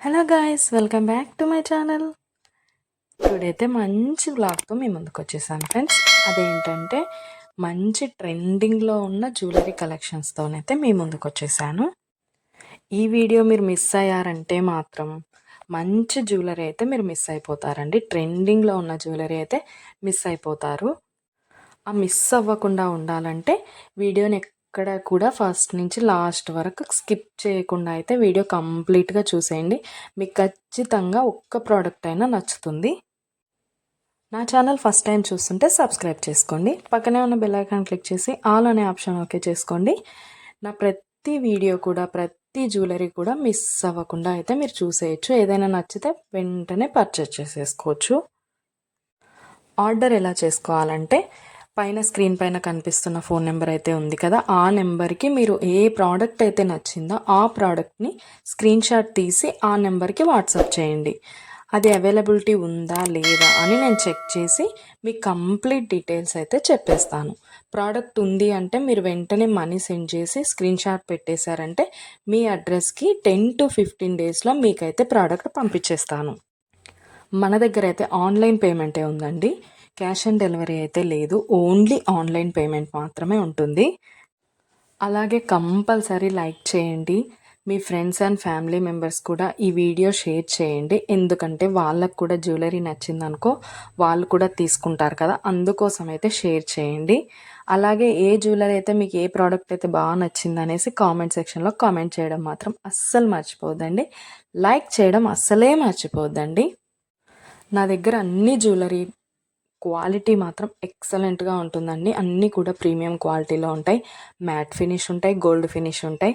Hello guys, welcome back to my channel. Today అయితే మంచి వ్లాగ్తో మీ ముందుకు వచ్చేసాను ఫ్రెండ్స్. అదేంటంటే మంచి ట్రెండింగ్లో ఉన్న జ్యువెలరీ కలెక్షన్స్తోనైతే మీ ముందుకు వచ్చేసాను. ఈ వీడియో మీరు మిస్ అయ్యారంటే మాత్రం మంచి జ్యువెలరీ అయితే మీరు మిస్ అయిపోతారండి. ట్రెండింగ్లో ఉన్న జ్యువెలరీ అయితే మిస్ అయిపోతారు. ఆ మిస్ అవ్వకుండా ఉండాలంటే వీడియోని ఎక్కడ కూడా ఫస్ట్ నుంచి లాస్ట్ వరకు స్కిప్ చేయకుండా అయితే వీడియో కంప్లీట్గా చూసేయండి. మీకు ఖచ్చితంగా ఒక్క ప్రోడక్ట్ అయినా నచ్చుతుంది. నా ఛానల్ ఫస్ట్ టైం చూస్తుంటే సబ్స్క్రైబ్ చేసుకోండి. పక్కనే ఉన్న బెల్ ఐకాన్ క్లిక్ చేసి ఆల్ అనే ఆప్షన్ ఓకే చేసుకోండి. నా ప్రతి వీడియో కూడా ప్రతి జ్యువెలరీ కూడా మిస్ అవ్వకుండా అయితే మీరు చూసేయచ్చు. ఏదైనా నచ్చితే వెంటనే పర్చేస్ చేసేసుకోవచ్చు. ఆర్డర్ ఎలా చేసుకోవాలంటే పైన స్క్రీన్ పైన కనిపిస్తున్న ఫోన్ నెంబర్ అయితే ఉంది కదా, ఆ నెంబర్కి మీరు ఏ ప్రోడక్ట్ అయితే నచ్చిందో ఆ ప్రోడక్ట్ని స్క్రీన్ షాట్ తీసి ఆ నెంబర్కి వాట్సాప్ చేయండి. అది అవైలబిలిటీ ఉందా లేదా అని నేను చెక్ చేసి మీకు కంప్లీట్ డీటెయిల్స్ అయితే చెప్పేస్తాను. ప్రోడక్ట్ ఉంది అంటే మీరు వెంటనే మనీ సెండ్ చేసి స్క్రీన్ షాట్ పెట్టేశారంటే మీ అడ్రస్కి 10 to 15 డేస్లో మీకైతే ప్రోడక్ట్ పంపించేస్తాను. మన దగ్గర అయితే ఆన్లైన్ పేమెంటే ఉందండి. క్యాష్ ఆన్ డెలివరీ అయితే లేదు. ఓన్లీ ఆన్లైన్ పేమెంట్ మాత్రమే ఉంటుంది. అలాగే కంపల్సరీ లైక్ చేయండి. మీ ఫ్రెండ్స్ అండ్ ఫ్యామిలీ మెంబర్స్ కూడా ఈ వీడియో షేర్ చేయండి. ఎందుకంటే వాళ్ళకు కూడా జ్యువెలరీ నచ్చిందనుకో వాళ్ళు కూడా తీసుకుంటారు కదా, అందుకోసం అయితే షేర్ చేయండి. అలాగే ఏ జ్యువెలరీ అయితే మీకు ఏ ప్రోడక్ట్ అయితే బాగా నచ్చింది అనేసి కామెంట్ సెక్షన్లో కామెంట్ చేయడం మాత్రం అస్సలు మర్చిపోద్దండి. లైక్ చేయడం అస్సలే మర్చిపోద్దండి. నా దగ్గర అన్ని జ్యువెలరీ క్వాలిటీ మాత్రం ఎక్సలెంట్గా ఉంటుందండి. అన్నీ కూడా ప్రీమియం క్వాలిటీలో ఉంటాయి. మ్యాట్ ఫినిష్ ఉంటాయి, గోల్డ్ ఫినిష్ ఉంటాయి,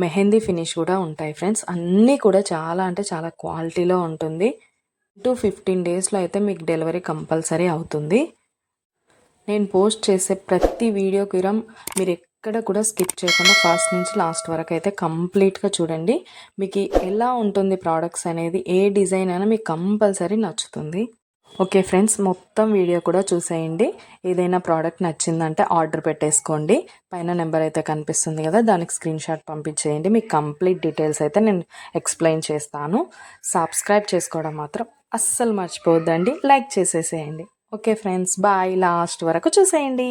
మెహందీ ఫినిష్ కూడా ఉంటాయి ఫ్రెండ్స్. అన్నీ కూడా చాలా అంటే చాలా క్వాలిటీలో ఉంటుంది. 15 డేస్లో అయితే మీకు డెలివరీ కంపల్సరీ అవుతుంది. నేను పోస్ట్ చేసే ప్రతి వీడియోకి మీరు ఎక్కడ కూడా స్కిప్ చేయకుండా ఫస్ట్ నుంచి లాస్ట్ వరకు అయితే కంప్లీట్గా చూడండి. మీకు ఎలా ఉంటుంది ప్రోడక్ట్స్ అనేది, ఏ డిజైన్ అయినా మీకు కంపల్సరీ నచ్చుతుంది. ఓకే ఫ్రెండ్స్, మొత్తం వీడియో కూడా చూసేయండి. ఏదైనా ప్రోడక్ట్ నచ్చిందంటే ఆర్డర్ పెట్టేసుకోండి. పైన నెంబర్ అయితే కనిపిస్తుంది కదా, దానికి స్క్రీన్ షాట్ పంపించేయండి. మీకు కంప్లీట్ డీటెయిల్స్ అయితే నేను ఎక్స్ప్లెయిన్ చేస్తాను. సబ్స్క్రైబ్ చేసుకోవడం మాత్రం అస్సలు మర్చిపోవద్దండి. లైక్ చేసేసేయండి. Okay friends, bye. లాస్ట్ వరకు చూసేయండి.